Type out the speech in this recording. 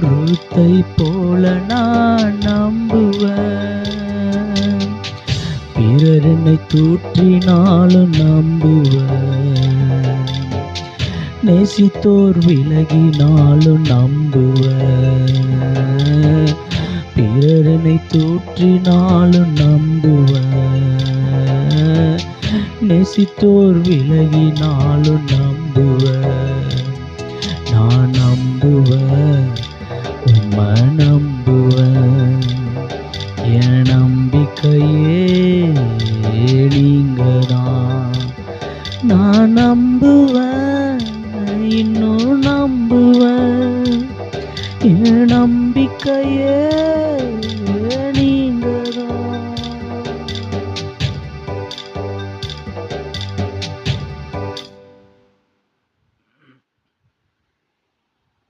ரூத்தை போல நான் நம்புவேன். பிறர் என்னை தூற்றினாலும் நம்புவேன். நேசித்தோர் விலகினாலும் நம்புவேன். பிறர் என்னை தூற்றினாலும் நம்புவேன். நேசித்தோர் விலகினாலும் நம்புவேன். நான் நம்புவேன், உம்மை நம்புவேன். என் நம்பிக்கையே நீங்கதான். நான் நம்புவேன், இன்னும் நம்புவேன். என் நம்பிக்கையே